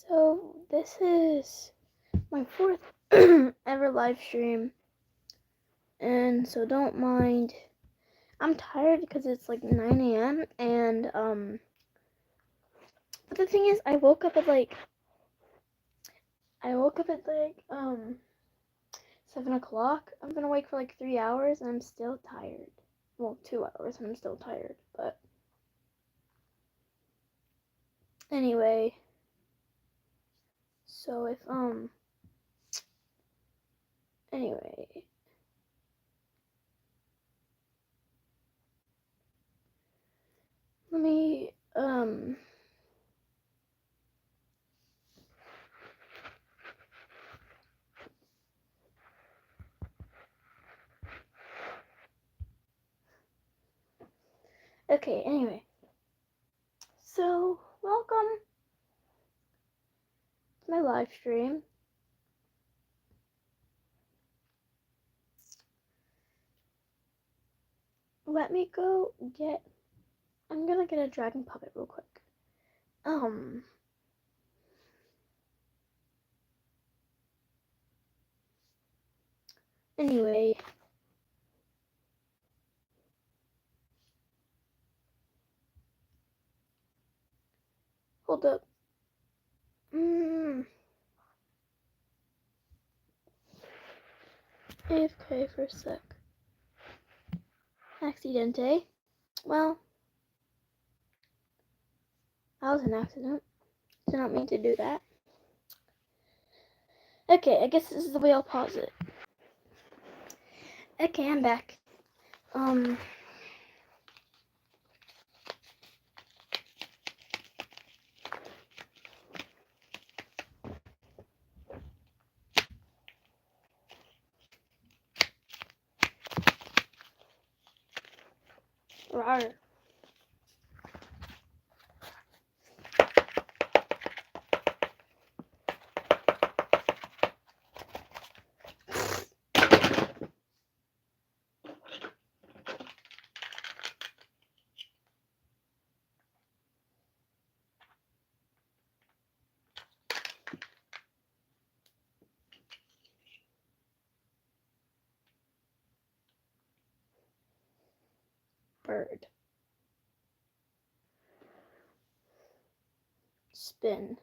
So this is my fourth ever live stream, and so don't mind. I'm tired because it's like 9 a.m. and but the thing is, I woke up at like 7 o'clock. I've been awake for like 3 hours and I'm still tired. Well, 2 hours and I'm still tired. But anyway, so if anyway. Let me okay, anyway. So, welcome to my live stream. Let me go get, I'm gonna get a dragon puppet real quick. Anyway. Hold up. AFK for a sec. Accidente. Well, that was an accident. Did not mean to do that. Okay, I guess this is the way I'll pause it. Okay, I'm back. Rawr. Bird. Spin.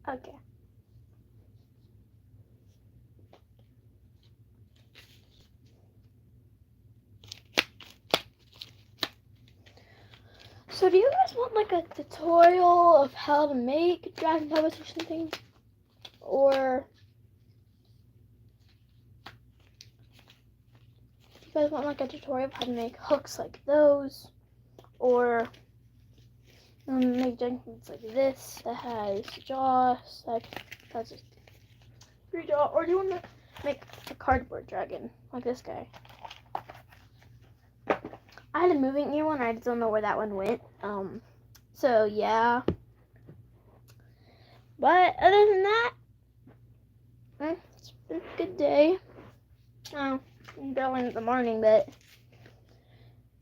Okay. So do you guys want like a tutorial of how to make dragon puppets or something? Or do you guys want like a tutorial of how to make hooks like those? Or Make Jenkins like this that has jaws, that has just 3 jaws, or do you want to make a cardboard dragon like this guy? I had a moving ear one, I just don't know where that one went. So yeah. But other than that, it's been a good day. Oh, I'm going in the morning, but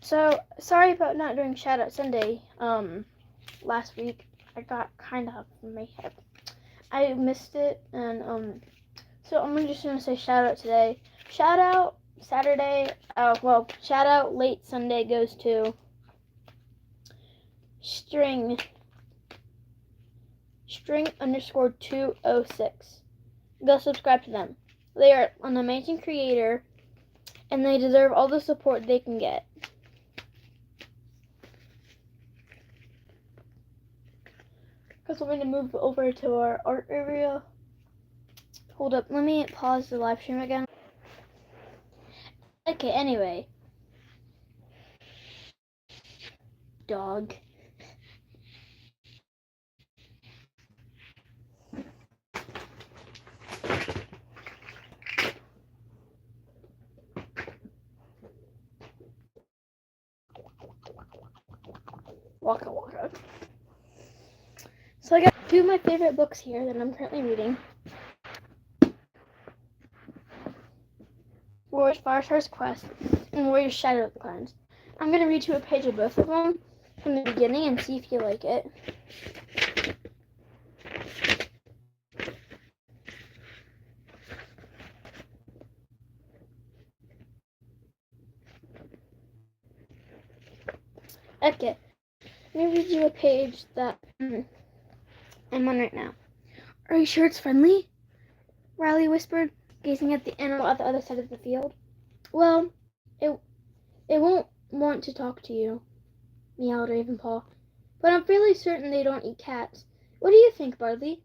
so sorry about not doing Shout Out Sunday last week. I got kind of in my head. I missed it, and so I'm just gonna say shout out today. Shout out Saturday. Shout out late Sunday goes to string _ 206. Go subscribe to them. They are an amazing creator, and they deserve all the support they can get. Because we're going to move over to our art area. Hold up, let me pause the live stream again. Okay, anyway. Dog. Waka waka. So I got 2 of my favorite books here that I'm currently reading. Warrior's Firestar's Quest and Warrior's Shadow of the Cleanse. I'm going to read you a page of both of them from the beginning and see if you like it. Okay, let me read you a page that I'm on right now. Are you sure it's friendly? Riley whispered, gazing at the animal at the other side of the field. Well, it won't want to talk to you, meowed Ravenpaw. But I'm fairly certain they don't eat cats. What do you think, Barley?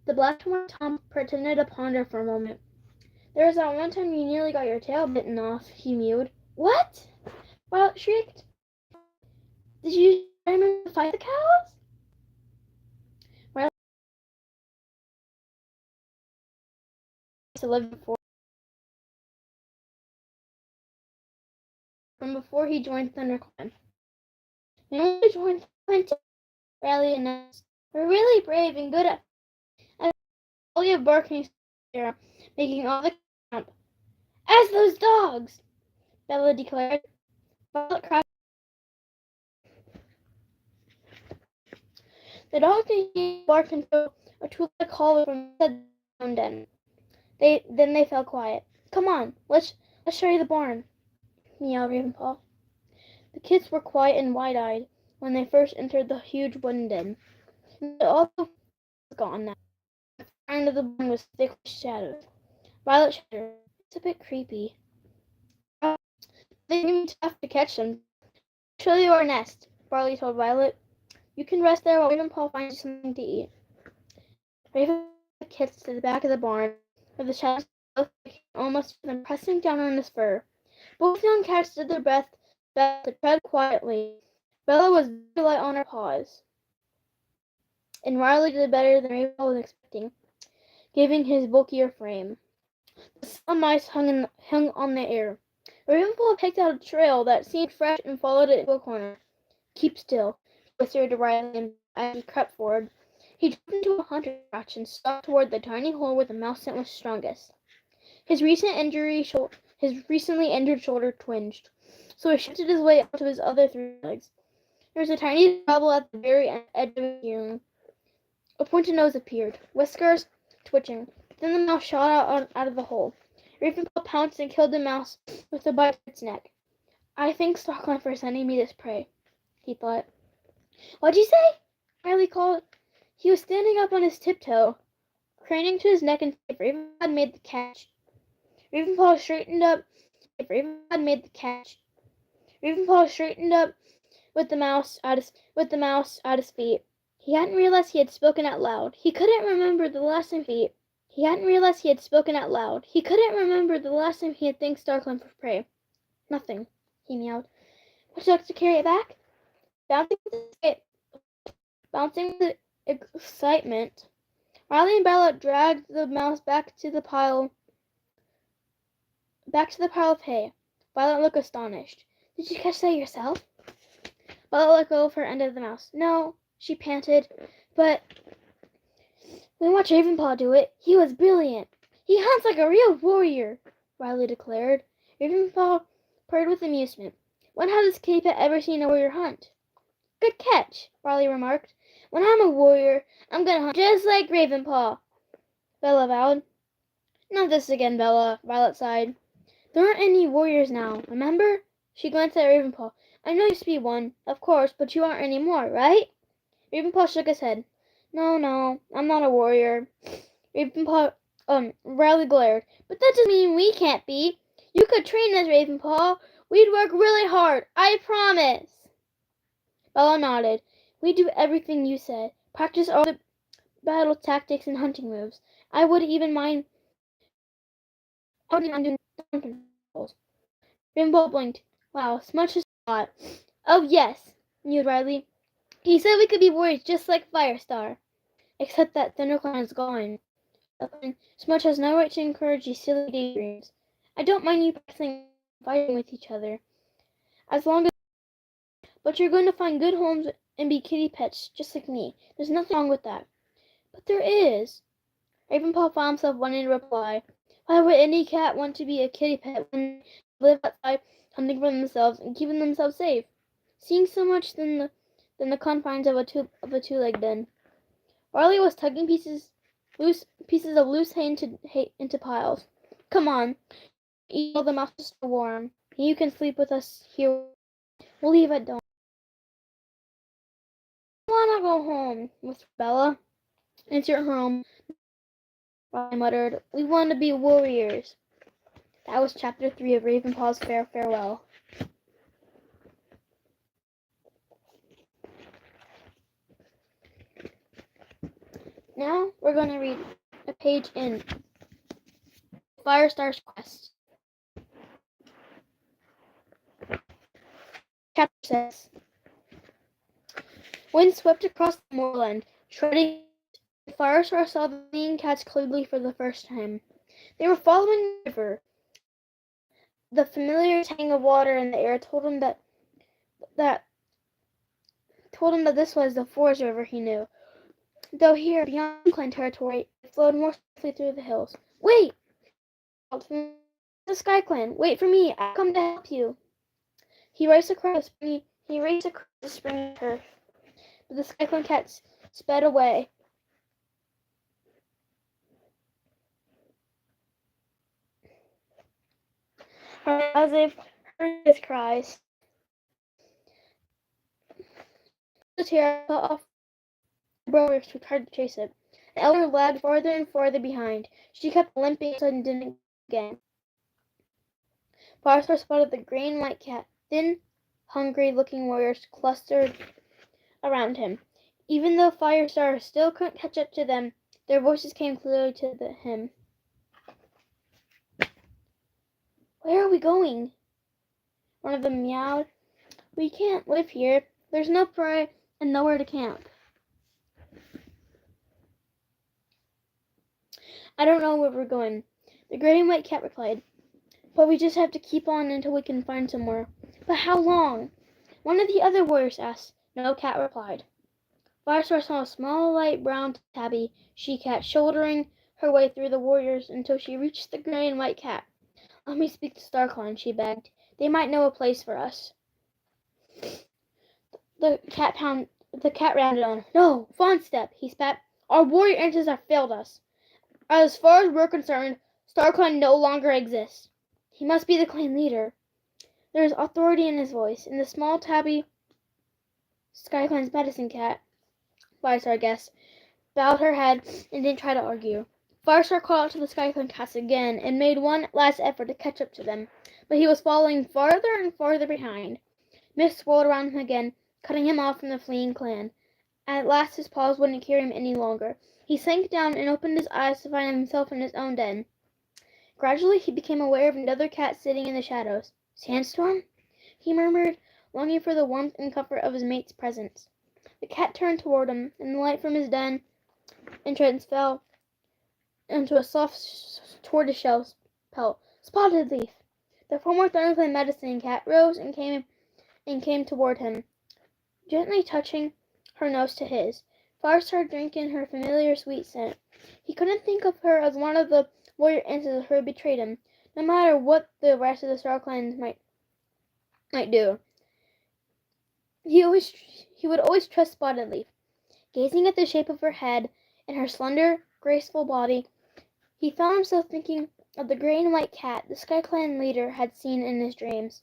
The black-and-white Tom pretended to ponder for a moment. There was that one time you nearly got your tail bitten off, he mewed. What? Violet shrieked. Did you remember to fight the cows? Riley to live before he joined ThunderClan. He only joined Quentin, Riley announced. We're really brave and good at all you barking, making all the camp. As those dogs, Bella declared. Violet cried. The dogs barked until a two-legged collar from the den. Then they fell quiet. Come on, let's show you the barn, meowed Ravenpaw. The kids were quiet and wide-eyed when they first entered the huge wooden den. All the was gone now. The far end of the barn was thick with shadows. Violet shuddered. It's a bit creepy. They seem tough to catch them. I'll show you our nest, Barley told Violet. You can rest there while Ravenpaw finds you something to eat. Raven took the kids to the back of the barn, where the shadows almost them pressing down on his fur. Both young cats did their best to tread quietly. Bella was very light on her paws, and Riley did better than Ravenpaw was expecting, giving his bulkier frame. The sun mice hung on the air. Ravenpaw picked out a trail that seemed fresh and followed it into a corner. Keep still, whispered to Riley as he crept forward. He jumped into a hunter's crotch and stalked toward the tiny hole where the mouse scent was strongest. His recently injured shoulder twinged, so he shifted his way up to his other 3 legs. There was a tiny bubble at the very edge of his hearing. A pointed nose appeared, whiskers twitching. Then the mouse shot out of the hole. Ravenpaw pounced and killed the mouse with a bite of its neck. I thank Stockholm for sending me this prey, he thought. What'd you say? Riley called. He was standing up on his tiptoe, craning to his neck and if Ravenpaw had made the catch. Ravenpaw straightened up with the mouse at his feet. He hadn't realized he had spoken out loud. He couldn't remember the last time he had thanked Starkland for prey. Nothing, he meowed. Would you like to carry it back? Bouncing Bouncing with excitement, Riley and Bella dragged the mouse back to the pile of hay. Violet looked astonished. Did you catch that yourself? Violet let go of her end of the mouse. No, she panted, but we watched Ravenpaw do it. He was brilliant. He hunts like a real warrior, Riley declared. Ravenpaw purred with amusement. When has this kitty pet ever seen a warrior hunt? Good catch, Riley remarked. When I'm a warrior, I'm gonna hunt just like Ravenpaw, Bella vowed. Not this again, Bella, Violet sighed. There aren't any warriors now, remember? She glanced at Ravenpaw. I know you used to be one, of course, but you aren't anymore, right? Ravenpaw shook his head. No, I'm not a warrior. Riley glared. But that doesn't mean we can't be. You could train us, Ravenpaw. We'd work really hard, I promise. Bella nodded. We'd do everything you said. Practice all the battle tactics and hunting moves. I wouldn't even mind doing controls. Rainbow blinked. Wow, Smudge is hot. Oh yes, mewed Riley. He said we could be warriors just like Firestar. Except that ThunderClan is gone. Smudge has no right to encourage these silly daydreams. I don't mind you practicing fighting with each other. As long as but you're going to find good homes and be kitty pets just like me. There's nothing wrong with that. But there is. Ravenpaw found himself wanting to reply. Why would any cat want to be a kitty pet when they live outside hunting for themselves and keeping themselves safe? Seeing so much than the confines of a two-legged den. Riley was tugging pieces of loose hay into piles. Come on, eat all the mouse is still warm. You can sleep with us here. We'll leave at dawn. I wanna go home, whispered Bella. It's your home, Riley muttered. We want to be warriors. That was chapter 3 of Ravenpaw's Farewell. Now we're going to read a page in Firestar's Quest. Chapter 6. Wind swept across the moorland, shredding. Firestar saw the fleeing cats clearly for the first time. They were following the river. The familiar tang of water in the air told him that this was the forest river he knew. Though here, beyond clan territory, it flowed more swiftly through the hills. Wait! From the Sky Clan, wait for me! I've come to help you. He raced across the spring turf, but the Sky Clan cats sped away. As if heard his cries. The tear cut off the brothers who tried to chase it. The elder lagged farther and farther behind. She kept limping and didn't again. Firestar spotted the gray and white cat. Thin, hungry-looking warriors clustered around him. Even though Firestar still couldn't catch up to them, their voices came clearly to him. Where are we going? One of them meowed. We can't live here. There's no prey and nowhere to camp. I don't know where we're going, the gray and white cat replied. But we just have to keep on until we can find somewhere. But how long? One of the other warriors asked. No cat replied. Firestar saw a small, light brown tabby she-cat shouldering her way through the warriors until she reached the gray and white cat. Let me speak to StarClan, she begged. They might know a place for us. The cat rounded on. No, Fawn Step, he spat. Our warrior ancestors have failed us. As far as we're concerned, StarClan no longer exists. He must be the clan leader. There was authority in his voice, and the small tabby SkyClan's medicine cat, Firestar guessed, bowed her head and didn't try to argue. Firestar called out to the SkyClan cats again and made one last effort to catch up to them, but he was falling farther and farther behind. Mist swirled around him again, cutting him off from the fleeing clan. At last his paws wouldn't carry him any longer. He sank down and opened his eyes to find himself in his own den. Gradually he became aware of another cat sitting in the shadows. Sandstorm? He murmured, longing for the warmth and comfort of his mate's presence. The cat turned toward him, and the light from his den entrance fell into a soft tortoiseshell pelt. Spotted Leaf! The former Thornclan medicine cat rose and came toward him, gently touching her nose to his. Firestar drank in her familiar sweet scent. He couldn't think of her as one of the warrior ancestors who had betrayed him, no matter what the rest of the Star Clans might do. He would always trust Spotted Leaf. Gazing at the shape of her head and her slender, graceful body, he found himself thinking of the gray and white cat the SkyClan leader had seen in his dreams.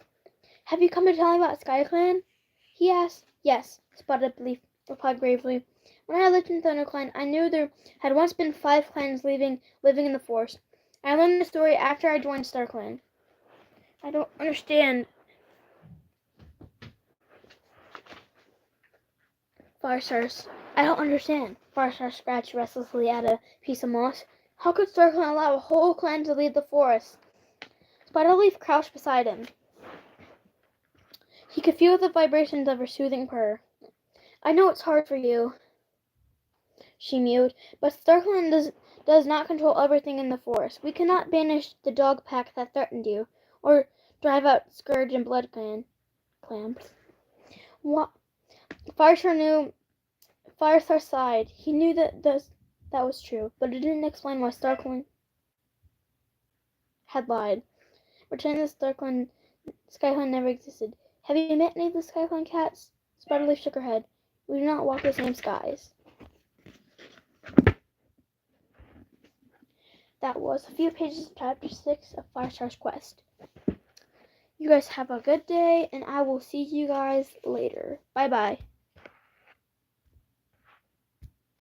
"Have you come to tell me about SkyClan?" he asked. "Yes," Spotted Leaf replied gravely. "When I lived in ThunderClan, I knew there had once been 5 clans living in the forest. I learned the story after I joined StarClan." "I don't understand." I don't understand. Firestar scratched restlessly at a piece of moss. "How could StarClan allow a whole clan to leave the forest?" Spotted crouched beside him. He could feel the vibrations of her soothing purr. "I know it's hard for you," she mewed, "but StarClan does not control everything in the forest. We cannot banish the dog pack that threatened you, or drive out Scourge and Blood clans." What? Firestar sighed. He knew that was true, but it didn't explain why StarClan had lied, pretending that SkyClan never existed. "Have you met any of the SkyClan cats?" Spotted shook her head. "We do not walk the same skies." That was a few pages of chapter 6 of Firestar's Quest. You guys have a good day, and I will see you guys later. Bye-bye.